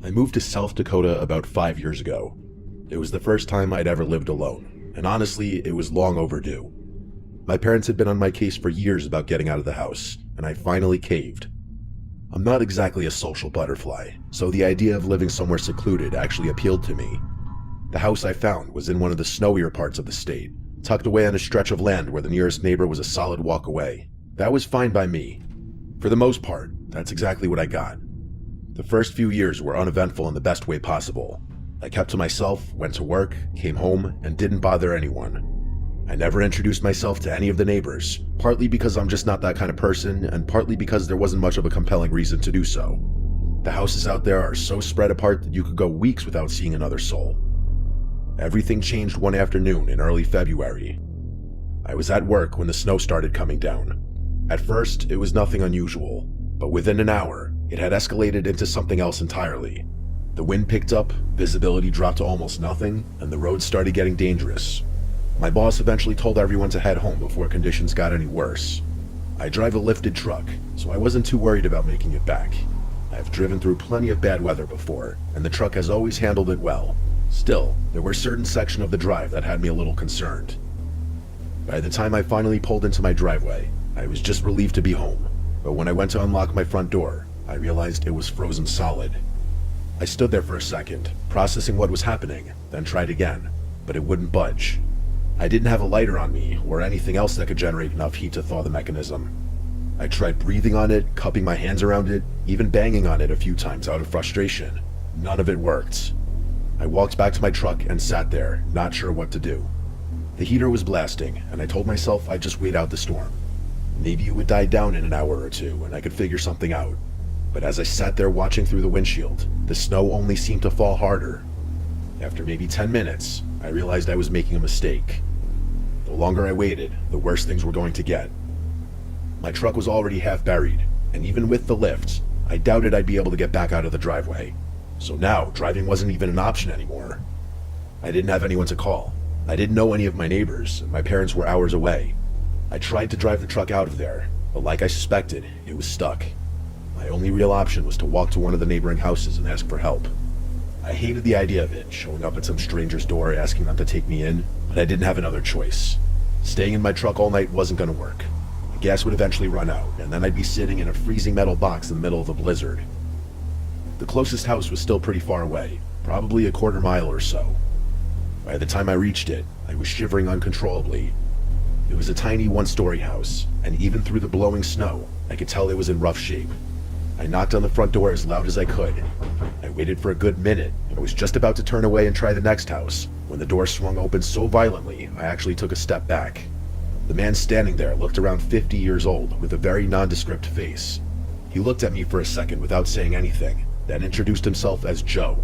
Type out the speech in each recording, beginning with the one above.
I moved to South Dakota about 5 years ago. It was the first time I'd ever lived alone, and honestly, it was long overdue. My parents had been on my case for years about getting out of the house, and I finally caved. I'm not exactly a social butterfly, so the idea of living somewhere secluded actually appealed to me. The house I found was in one of the snowier parts of the state, tucked away on a stretch of land where the nearest neighbor was a solid walk away. That was fine by me. For the most part, that's exactly what I got. The first few years were uneventful in the best way possible. I kept to myself, went to work, came home, and didn't bother anyone. I never introduced myself to any of the neighbors, partly because I'm just not that kind of person, and partly because there wasn't much of a compelling reason to do so. The houses out there are so spread apart that you could go weeks without seeing another soul. Everything changed one afternoon in early February. I was at work when the snow started coming down. At first, it was nothing unusual, but within an hour, it had escalated into something else entirely. The wind picked up, visibility dropped to almost nothing, and the roads started getting dangerous. My boss eventually told everyone to head home before conditions got any worse. I drive a lifted truck, so I wasn't too worried about making it back. I've driven through plenty of bad weather before, and the truck has always handled it well. Still, there were certain sections of the drive that had me a little concerned. By the time I finally pulled into my driveway, I was just relieved to be home, but when I went to unlock my front door, I realized it was frozen solid. I stood there for a second, processing what was happening, then tried again, but it wouldn't budge. I didn't have a lighter on me, or anything else that could generate enough heat to thaw the mechanism. I tried breathing on it, cupping my hands around it, even banging on it a few times out of frustration. None of it worked. I walked back to my truck and sat there, not sure what to do. The heater was blasting, and I told myself I'd just wait out the storm. Maybe it would die down in an hour or two, and I could figure something out. But as I sat there watching through the windshield, the snow only seemed to fall harder. After maybe 10 minutes, I realized I was making a mistake. The longer I waited, the worse things were going to get. My truck was already half buried, and even with the lift, I doubted I'd be able to get back out of the driveway. So now, driving wasn't even an option anymore. I didn't have anyone to call. I didn't know any of my neighbors, and my parents were hours away. I tried to drive the truck out of there, but like I suspected, it was stuck. My only real option was to walk to one of the neighboring houses and ask for help. I hated the idea of it, showing up at some stranger's door asking them to take me in, but I didn't have another choice. Staying in my truck all night wasn't going to work. The gas would eventually run out, and then I'd be sitting in a freezing metal box in the middle of a blizzard. The closest house was still pretty far away, probably a quarter mile or so. By the time I reached it, I was shivering uncontrollably. It was a tiny one-story house, and even through the blowing snow, I could tell it was in rough shape. I knocked on the front door as loud as I could. I waited for a good minute, and I was just about to turn away and try the next house, when the door swung open so violently, I actually took a step back. The man standing there looked around 50 years old, with a very nondescript face. He looked at me for a second without saying anything, then introduced himself as Joe.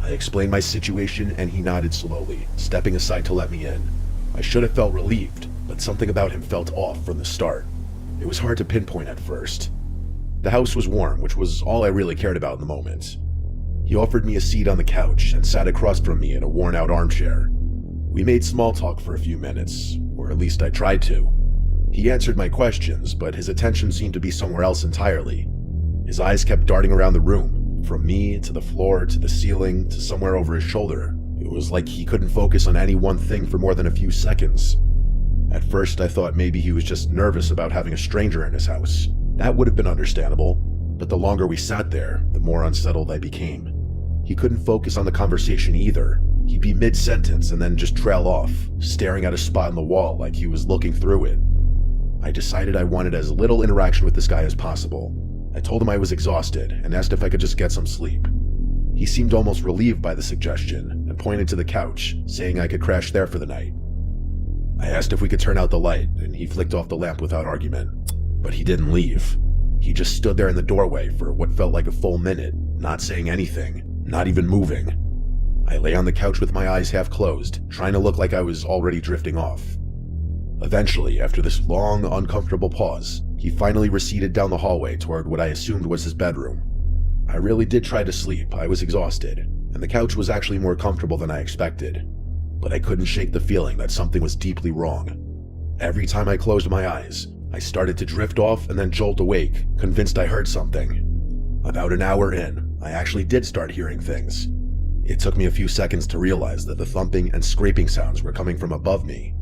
I explained my situation, and he nodded slowly, stepping aside to let me in. I should have felt relieved, but something about him felt off from the start. It was hard to pinpoint at first. The house was warm, which was all I really cared about in the moment. He offered me a seat on the couch and sat across from me in a worn-out armchair. We made small talk for a few minutes, or at least I tried to. He answered my questions, but his attention seemed to be somewhere else entirely. His eyes kept darting around the room, from me to the floor to the ceiling to somewhere over his shoulder. It was like he couldn't focus on any one thing for more than a few seconds. At first, I thought maybe he was just nervous about having a stranger in his house. That would have been understandable, but the longer we sat there, the more unsettled I became. He couldn't focus on the conversation either. He'd be mid-sentence and then just trail off, staring at a spot in the wall like he was looking through it. I decided I wanted as little interaction with this guy as possible. I told him I was exhausted and asked if I could just get some sleep. He seemed almost relieved by the suggestion and pointed to the couch, saying I could crash there for the night. I asked if we could turn out the light, and he flicked off the lamp without argument. But he didn't leave. He just stood there in the doorway for what felt like a full minute, not saying anything, not even moving. I lay on the couch with my eyes half closed, trying to look like I was already drifting off. Eventually, after this long, uncomfortable pause, he finally receded down the hallway toward what I assumed was his bedroom. I really did try to sleep. I was exhausted, and the couch was actually more comfortable than I expected. But I couldn't shake the feeling that something was deeply wrong. Every time I closed my eyes, I started to drift off and then jolt awake, convinced I heard something. About an hour in, I actually did start hearing things. It took me a few seconds to realize that the thumping and scraping sounds were coming from above me.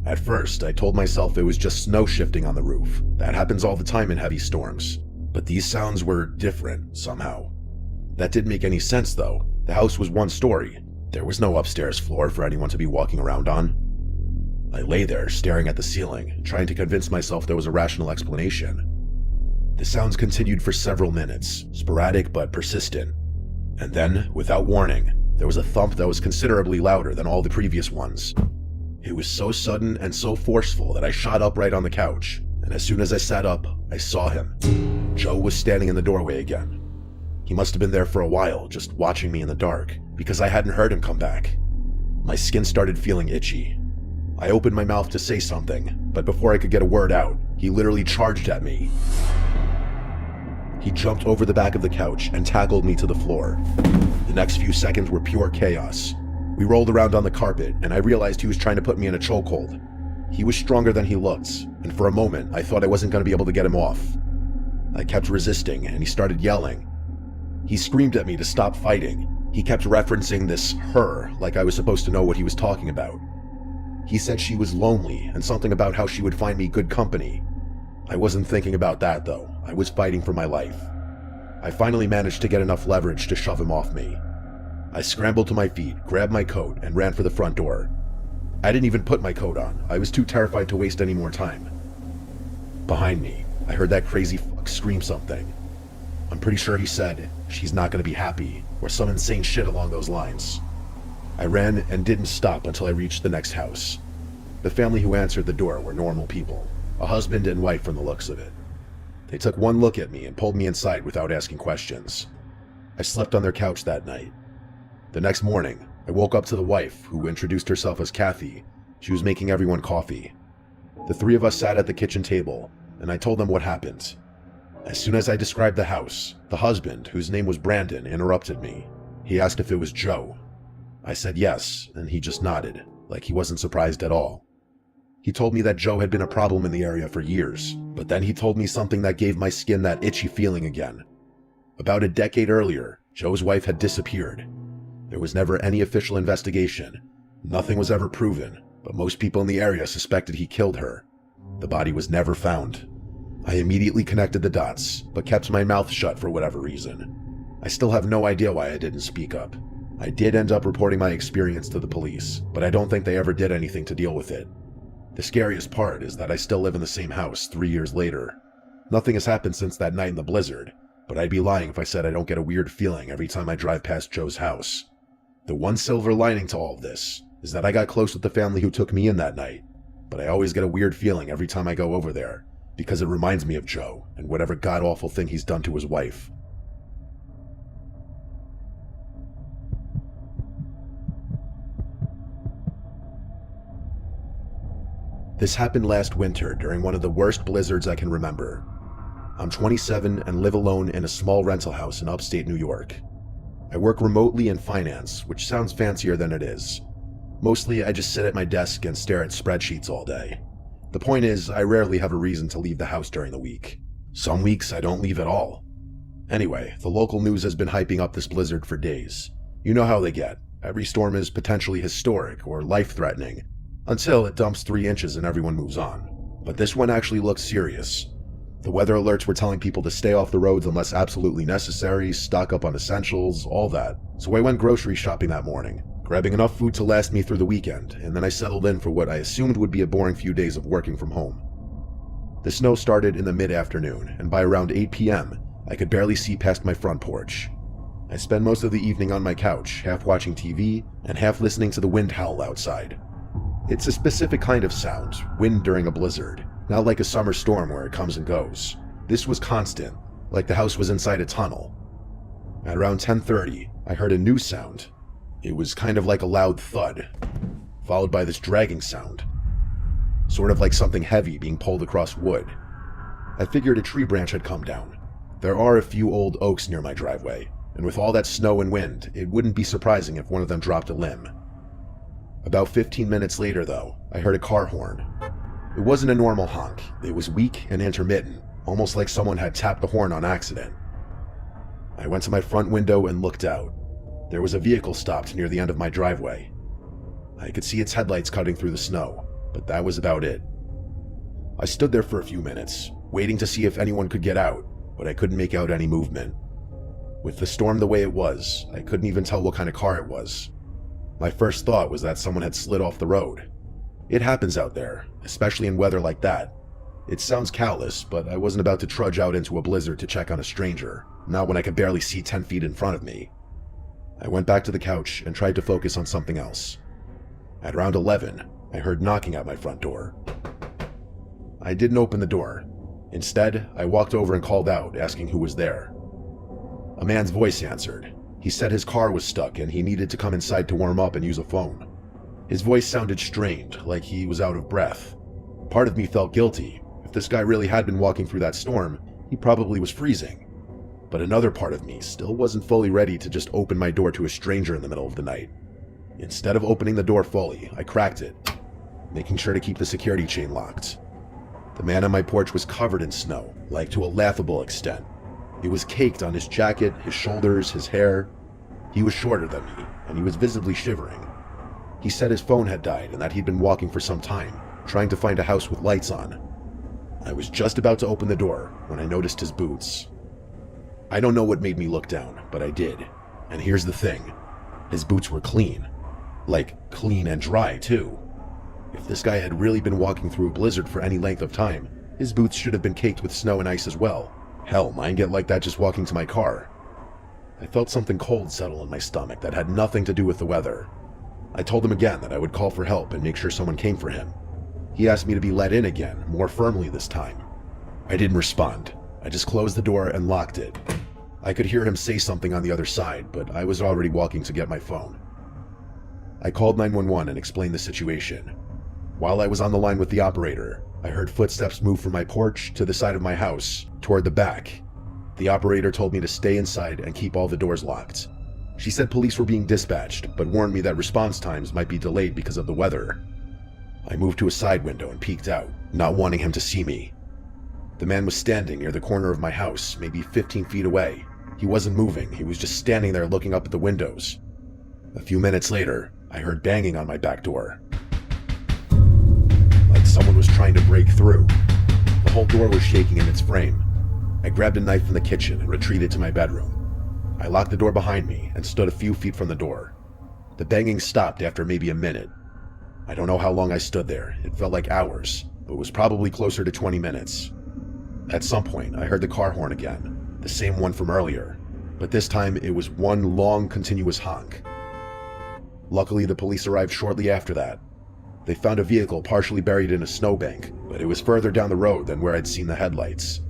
At first, I told myself it was just snow shifting on the roof. That happens all the time in heavy storms. But these sounds were different, somehow. That didn't make any sense, though. The house was one story. There was no upstairs floor for anyone to be walking around on. I lay there, staring at the ceiling, trying to convince myself there was a rational explanation. The sounds continued for several minutes, sporadic but persistent. And then, without warning, there was a thump that was considerably louder than all the previous ones. It was so sudden and so forceful that I shot upright on the couch, and as soon as I sat up, I saw him. Joe was standing in the doorway again. He must have been there for a while, just watching me in the dark, because I hadn't heard him come back. My skin started feeling itchy. I opened my mouth to say something, but before I could get a word out, he literally charged at me. He jumped over the back of the couch and tackled me to the floor. The next few seconds were pure chaos. We rolled around on the carpet, and I realized he was trying to put me in a chokehold. He was stronger than he looked, and for a moment I thought I wasn't going to be able to get him off. I kept resisting, and he started yelling. He screamed at me to stop fighting. He kept referencing this her like I was supposed to know what he was talking about. He said she was lonely, and something about how she would find me good company. I wasn't thinking about that, though. I was fighting for my life. I finally managed to get enough leverage to shove him off me. I scrambled to my feet, grabbed my coat, and ran for the front door. I didn't even put my coat on. I was too terrified to waste any more time. Behind me, I heard that crazy fuck scream something. I'm pretty sure he said, "She's not gonna be happy," or some insane shit along those lines. I ran and didn't stop until I reached the next house. The family who answered the door were normal people, a husband and wife from the looks of it. They took one look at me and pulled me inside without asking questions. I slept on their couch that night. The next morning, I woke up to the wife, who introduced herself as Kathy. She was making everyone coffee. The three of us sat at the kitchen table, and I told them what happened. As soon as I described the house, the husband, whose name was Brandon, interrupted me. He asked if it was Joe. I said yes, and he just nodded, like he wasn't surprised at all. He told me that Joe had been a problem in the area for years, but then he told me something that gave my skin that itchy feeling again. About a decade earlier, Joe's wife had disappeared. There was never any official investigation. Nothing was ever proven, but most people in the area suspected he killed her. The body was never found. I immediately connected the dots, but kept my mouth shut for whatever reason. I still have no idea why I didn't speak up. I did end up reporting my experience to the police, but I don't think they ever did anything to deal with it. The scariest part is that I still live in the same house 3 years later. Nothing has happened since that night in the blizzard, but I'd be lying if I said I don't get a weird feeling every time I drive past Joe's house. The one silver lining to all of this is that I got close with the family who took me in that night, but I always get a weird feeling every time I go over there, because it reminds me of Joe and whatever god-awful thing he's done to his wife. This happened last winter during one of the worst blizzards I can remember. I'm 27 and live alone in a small rental house in upstate New York. I work remotely in finance, which sounds fancier than it is. Mostly, I just sit at my desk and stare at spreadsheets all day. The point is, I rarely have a reason to leave the house during the week. Some weeks, I don't leave at all. Anyway, the local news has been hyping up this blizzard for days. You know how they get. Every storm is potentially historic or life-threatening, until it dumps 3 inches and everyone moves on. But this one actually looks serious. The weather alerts were telling people to stay off the roads unless absolutely necessary, stock up on essentials, all that. So I went grocery shopping that morning, grabbing enough food to last me through the weekend, and then I settled in for what I assumed would be a boring few days of working from home. The snow started in the mid-afternoon, and by around 8 p.m., I could barely see past my front porch. I spent most of the evening on my couch, half watching TV and half listening to the wind howl outside. It's a specific kind of sound, wind during a blizzard, not like a summer storm where it comes and goes. This was constant, like the house was inside a tunnel. At around 10:30, I heard a new sound. It was kind of like a loud thud, followed by this dragging sound, sort of like something heavy being pulled across wood. I figured a tree branch had come down. There are a few old oaks near my driveway, and with all that snow and wind, it wouldn't be surprising if one of them dropped a limb. About 15 minutes later, though, I heard a car horn. It wasn't a normal honk. It was weak and intermittent, almost like someone had tapped the horn on accident. I went to my front window and looked out. There was a vehicle stopped near the end of my driveway. I could see its headlights cutting through the snow, but that was about it. I stood there for a few minutes, waiting to see if anyone could get out, but I couldn't make out any movement. With the storm the way it was, I couldn't even tell what kind of car it was. My first thought was that someone had slid off the road. It happens out there, especially in weather like that. It sounds callous, but I wasn't about to trudge out into a blizzard to check on a stranger, not when I could barely see 10 feet in front of me. I went back to the couch and tried to focus on something else. At around 11, I heard knocking at my front door. I didn't open the door. Instead, I walked over and called out, asking who was there. A man's voice answered. He said his car was stuck and he needed to come inside to warm up and use a phone. His voice sounded strained, like he was out of breath. Part of me felt guilty. If this guy really had been walking through that storm, he probably was freezing. But another part of me still wasn't fully ready to just open my door to a stranger in the middle of the night. Instead of opening the door fully, I cracked it, making sure to keep the security chain locked. The man on my porch was covered in snow, like to a laughable extent. It was caked on his jacket, his shoulders, his hair. He was shorter than me, and he was visibly shivering. He said his phone had died and that he'd been walking for some time, trying to find a house with lights on. I was just about to open the door when I noticed his boots. I don't know what made me look down, but I did. And here's the thing. His boots were clean. Like, clean and dry, too. If this guy had really been walking through a blizzard for any length of time, his boots should have been caked with snow and ice as well. Hell, mine get like that just walking to my car. I felt something cold settle in my stomach that had nothing to do with the weather. I told him again that I would call for help and make sure someone came for him. He asked me to be let in again, more firmly this time. I didn't respond. I just closed the door and locked it. I could hear him say something on the other side, but I was already walking to get my phone. I called 911 and explained the situation. While I was on the line with the operator, I heard footsteps move from my porch to the side of my house, toward the back. The operator told me to stay inside and keep all the doors locked. She said police were being dispatched, but warned me that response times might be delayed because of the weather. I moved to a side window and peeked out, not wanting him to see me. The man was standing near the corner of my house, maybe 15 feet away. He wasn't moving, he was just standing there looking up at the windows. A few minutes later, I heard banging on my back door. Like someone was trying to break through. The whole door was shaking in its frame. I grabbed a knife from the kitchen and retreated to my bedroom. I locked the door behind me and stood a few feet from the door. The banging stopped after maybe a minute. I don't know how long I stood there. It felt like hours, but was probably closer to 20 minutes. At some point, I heard the car horn again, the same one from earlier, but this time it was one long, continuous honk. Luckily, the police arrived shortly after that. They found a vehicle partially buried in a snowbank, but it was further down the road than where I'd seen the headlights.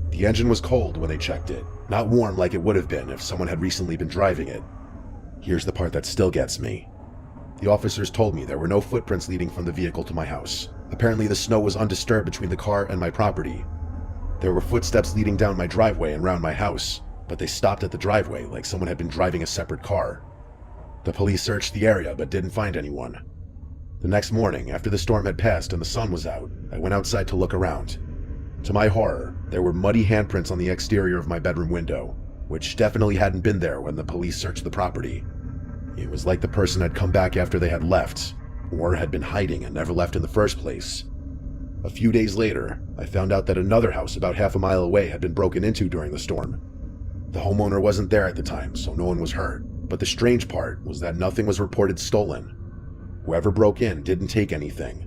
The engine was cold when they checked it, not warm like it would have been if someone had recently been driving it. Here's the part that still gets me. The officers told me there were no footprints leading from the vehicle to my house. Apparently the snow was undisturbed between the car and my property. There were footsteps leading down my driveway and round my house, but they stopped at the driveway like someone had been driving a separate car. The police searched the area but didn't find anyone. The next morning, after the storm had passed and the sun was out, I went outside to look around. To my horror, there were muddy handprints on the exterior of my bedroom window, which definitely hadn't been there when the police searched the property. It was like the person had come back after they had left, or had been hiding and never left in the first place. A few days later, I found out that another house about half a mile away had been broken into during the storm. The homeowner wasn't there at the time, so no one was hurt, but the strange part was that nothing was reported stolen. Whoever broke in didn't take anything.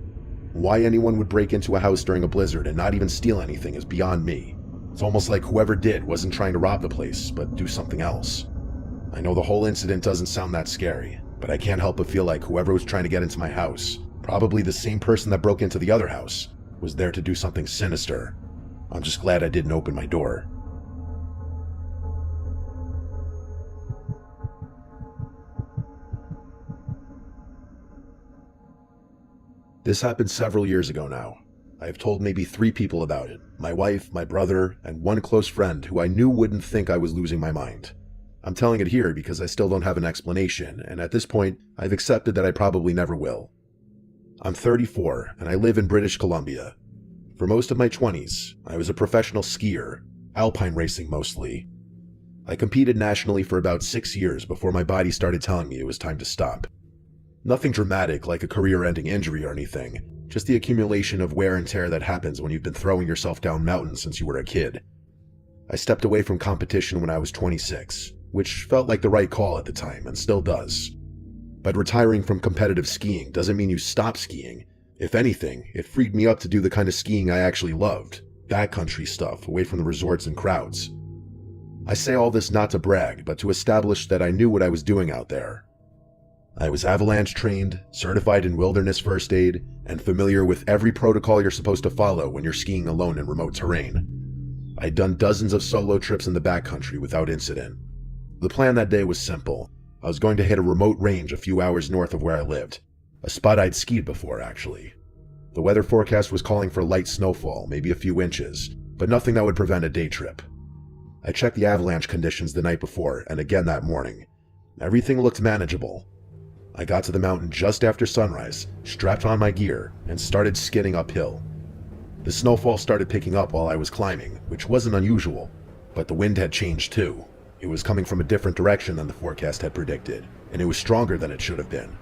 Why anyone would break into a house during a blizzard and not even steal anything is beyond me. It's almost like whoever did wasn't trying to rob the place, but do something else. I know the whole incident doesn't sound that scary, but I can't help but feel like whoever was trying to get into my house, probably the same person that broke into the other house, was there to do something sinister. I'm just glad I didn't open my door. This happened several years ago now. I have told maybe 3 people about it. My wife, my brother, and one close friend who I knew wouldn't think I was losing my mind. I'm telling it here because I still don't have an explanation, and at this point, I've accepted that I probably never will. I'm 34, and I live in British Columbia. For most of my 20s, I was a professional skier, alpine racing mostly. I competed nationally for about 6 years before my body started telling me it was time to stop. Nothing dramatic like a career-ending injury or anything, just the accumulation of wear and tear that happens when you've been throwing yourself down mountains since you were a kid. I stepped away from competition when I was 26, which felt like the right call at the time and still does. But retiring from competitive skiing doesn't mean you stop skiing. If anything, it freed me up to do the kind of skiing I actually loved, backcountry stuff away from the resorts and crowds. I say all this not to brag, but to establish that I knew what I was doing out there. I was avalanche trained, certified in wilderness first aid, and familiar with every protocol you're supposed to follow when you're skiing alone in remote terrain. I'd done dozens of solo trips in the backcountry without incident. The plan that day was simple. I was going to hit a remote range a few hours north of where I lived, a spot I'd skied before actually. The weather forecast was calling for light snowfall, maybe a few inches, but nothing that would prevent a day trip. I checked the avalanche conditions the night before and again that morning. Everything looked manageable. I got to the mountain just after sunrise, strapped on my gear, and started skidding uphill. The snowfall started picking up while I was climbing, which wasn't unusual, but the wind had changed too. It was coming from a different direction than the forecast had predicted, and it was stronger than it should have been.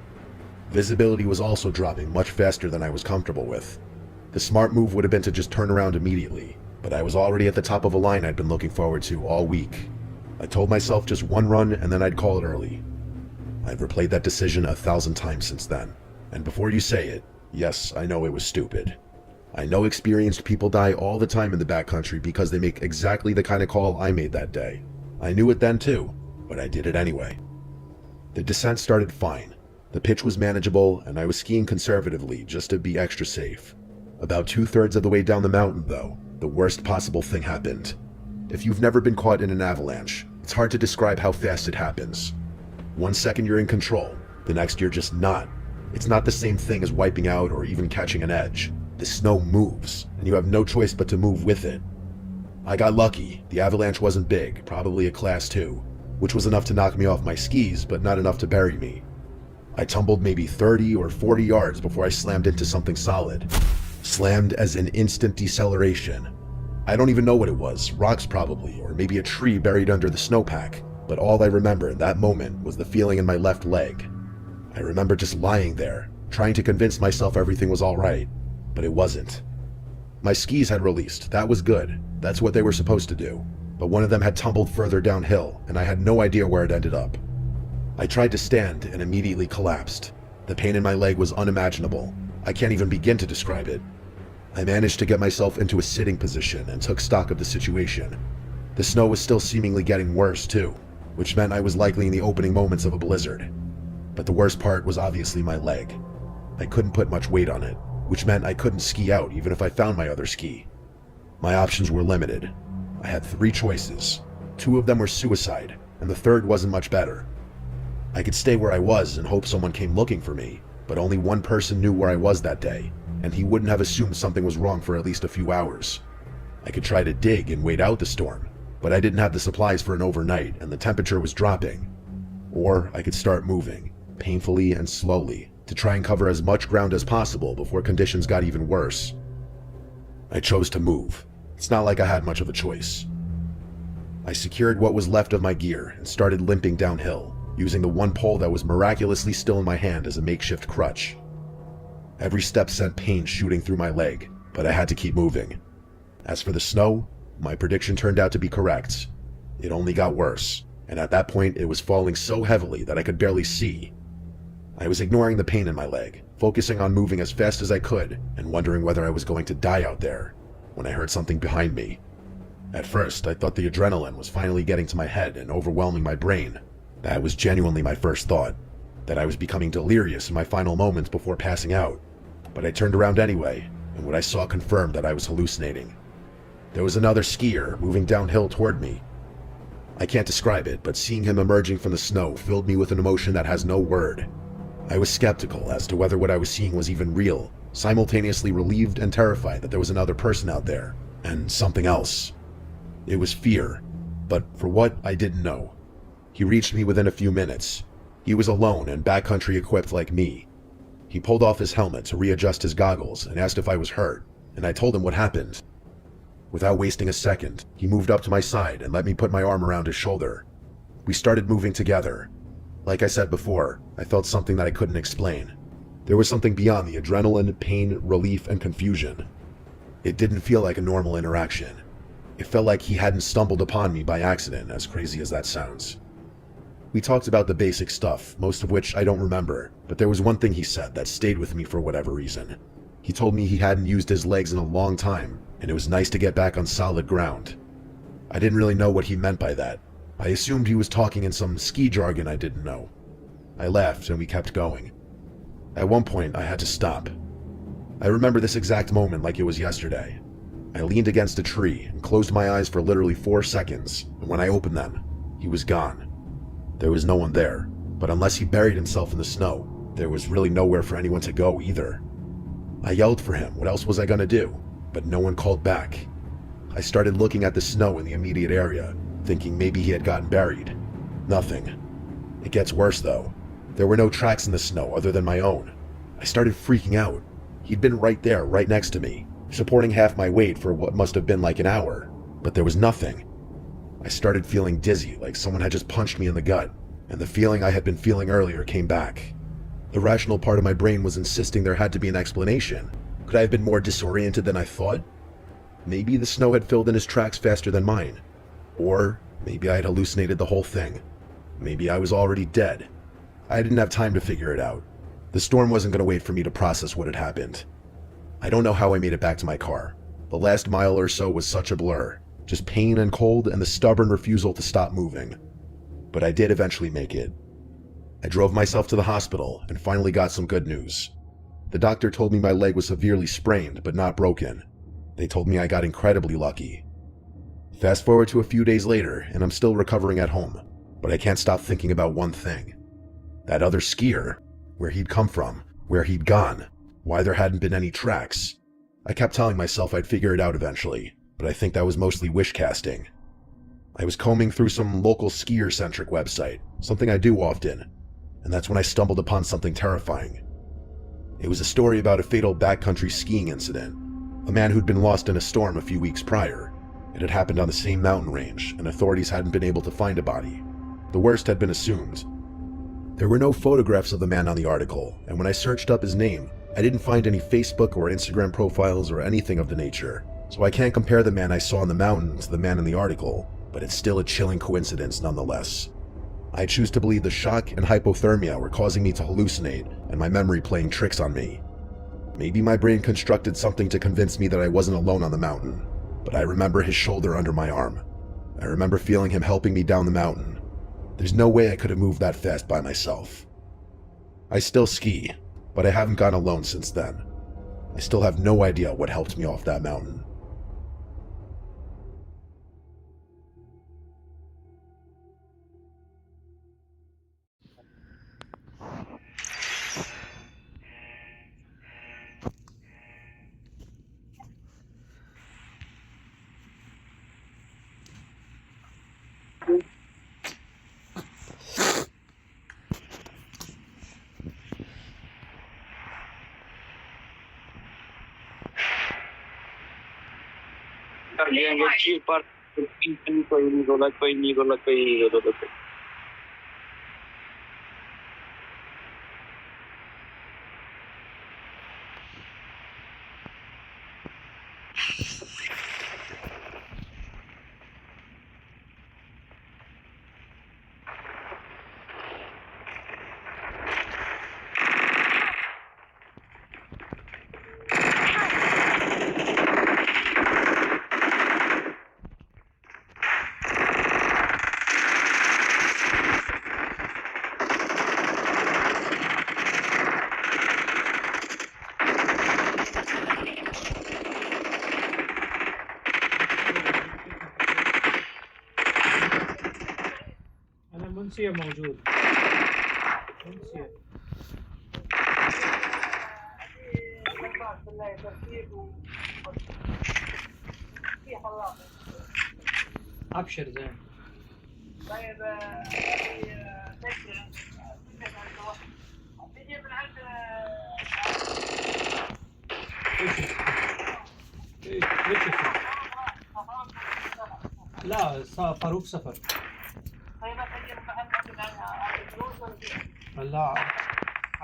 Visibility was also dropping much faster than I was comfortable with. The smart move would have been to just turn around immediately, but I was already at the top of a line I'd been looking forward to all week. I told myself just one run and then I'd call it early. I've replayed that decision 1,000 times since then, and before you say it, yes, I know it was stupid. I know experienced people die all the time in the backcountry because they make exactly the kind of call I made that day. I knew it then too, but I did it anyway. The descent started fine. The pitch was manageable, and I was skiing conservatively just to be extra safe. About 2/3 of the way down the mountain, though, the worst possible thing happened. If you've never been caught in an avalanche, it's hard to describe how fast it happens. 1 second you're in control, the next you're just not. It's not the same thing as wiping out or even catching an edge. The snow moves, and you have no choice but to move with it. I got lucky. The avalanche wasn't big, probably a class 2, which was enough to knock me off my skis, but not enough to bury me. I tumbled maybe 30 or 40 yards before I slammed into something solid. Slammed as in instant deceleration. I don't even know what it was, rocks probably, or maybe a tree buried under the snowpack, but all I remember in that moment was the feeling in my left leg. I remember just lying there, trying to convince myself everything was alright, but it wasn't. My skis had released, that was good, that's what they were supposed to do, but one of them had tumbled further downhill, and I had no idea where it ended up. I tried to stand and immediately collapsed. The pain in my leg was unimaginable. I can't even begin to describe it. I managed to get myself into a sitting position and took stock of the situation. The snow was still seemingly getting worse too, which meant I was likely in the opening moments of a blizzard. But the worst part was obviously my leg. I couldn't put much weight on it, which meant I couldn't ski out even if I found my other ski. My options were limited. I had 3 choices. 2 of them were suicide, and the third wasn't much better. I could stay where I was and hope someone came looking for me, but only one person knew where I was that day, and he wouldn't have assumed something was wrong for at least a few hours. I could try to dig and wait out the storm, but I didn't have the supplies for an overnight and the temperature was dropping. Or I could start moving, painfully and slowly, to try and cover as much ground as possible before conditions got even worse. I chose to move. It's not like I had much of a choice. I secured what was left of my gear and started limping downhill, using the one pole that was miraculously still in my hand as a makeshift crutch. Every step sent pain shooting through my leg, but I had to keep moving. As for the snow, my prediction turned out to be correct. It only got worse, and at that point it was falling so heavily that I could barely see. I was ignoring the pain in my leg, focusing on moving as fast as I could, and wondering whether I was going to die out there, when I heard something behind me. At first, I thought the adrenaline was finally getting to my head and overwhelming my brain. That was genuinely my first thought, that I was becoming delirious in my final moments before passing out. But I turned around anyway, and what I saw confirmed that I was hallucinating. There was another skier moving downhill toward me. I can't describe it, but seeing him emerging from the snow filled me with an emotion that has no word. I was skeptical as to whether what I was seeing was even real, simultaneously relieved and terrified that there was another person out there, and something else. It was fear, but for what, I didn't know. He reached me within a few minutes. He was alone and backcountry equipped like me. He pulled off his helmet to readjust his goggles and asked if I was hurt, and I told him what happened. Without wasting a second, he moved up to my side and let me put my arm around his shoulder. We started moving together. Like I said before, I felt something that I couldn't explain. There was something beyond the adrenaline, pain, relief, and confusion. It didn't feel like a normal interaction. It felt like he hadn't stumbled upon me by accident, as crazy as that sounds. We talked about the basic stuff, most of which I don't remember, but there was one thing he said that stayed with me for whatever reason. He told me he hadn't used his legs in a long time, and it was nice to get back on solid ground. I didn't really know what he meant by that. I assumed he was talking in some ski jargon I didn't know. I laughed and we kept going. At one point, I had to stop. I remember this exact moment like it was yesterday. I leaned against a tree and closed my eyes for literally 4 seconds, and when I opened them, he was gone. There was no one there, but unless he buried himself in the snow, there was really nowhere for anyone to go either. I yelled for him, what else was I gonna do? But no one called back. I started looking at the snow in the immediate area, thinking maybe he had gotten buried. Nothing. It gets worse though. There were no tracks in the snow other than my own. I started freaking out. He'd been right there, right next to me, supporting half my weight for what must have been like an hour, but there was nothing. I started feeling dizzy, like someone had just punched me in the gut, and the feeling I had been feeling earlier came back. The rational part of my brain was insisting there had to be an explanation. Could I have been more disoriented than I thought? Maybe the snow had filled in his tracks faster than mine. Or maybe I had hallucinated the whole thing. Maybe I was already dead. I didn't have time to figure it out. The storm wasn't going to wait for me to process what had happened. I don't know how I made it back to my car. The last mile or so was such a blur. Just pain and cold and the stubborn refusal to stop moving. But I did eventually make it. I drove myself to the hospital and finally got some good news. The doctor told me my leg was severely sprained but not broken. They told me I got incredibly lucky. Fast forward to a few days later and I'm still recovering at home, but I can't stop thinking about one thing. That other skier, where he'd come from, where he'd gone, why there hadn't been any tracks. I kept telling myself I'd figure it out eventually, but I think that was mostly wish casting. I was combing through some local skier-centric website, something I do often, and that's when I stumbled upon something terrifying. It was a story about a fatal backcountry skiing incident. A man who'd been lost in a storm a few weeks prior. It had happened on the same mountain range, and authorities hadn't been able to find a body. The worst had been assumed. There were no photographs of the man on the article, and when I searched up his name, I didn't find any Facebook or Instagram profiles or anything of the nature, so I can't compare the man I saw on the mountain to the man in the article, but it's still a chilling coincidence nonetheless. I choose to believe the shock and hypothermia were causing me to hallucinate and my memory playing tricks on me. Maybe my brain constructed something to convince me that I wasn't alone on the mountain, but I remember his shoulder under my arm. I remember feeling him helping me down the mountain. There's no way I could have moved that fast by myself. I still ski, but I haven't gone alone since then. I still have no idea what helped me off that mountain. منسية موجود منسية أبشر زين طيب تجي من عند ايش لا فاروق سفر. طيب اسجل محل فلوس ولا كذا؟ لا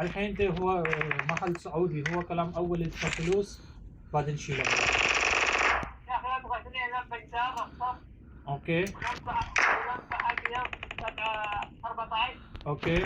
الحين ده هو محل سعودي، هو كلام اول يدفع فلوس بعدين شيله. يا اخي ابغى 2 لمبه جدار اخضر. اوكي ولمبه ابيض 14. اوكي.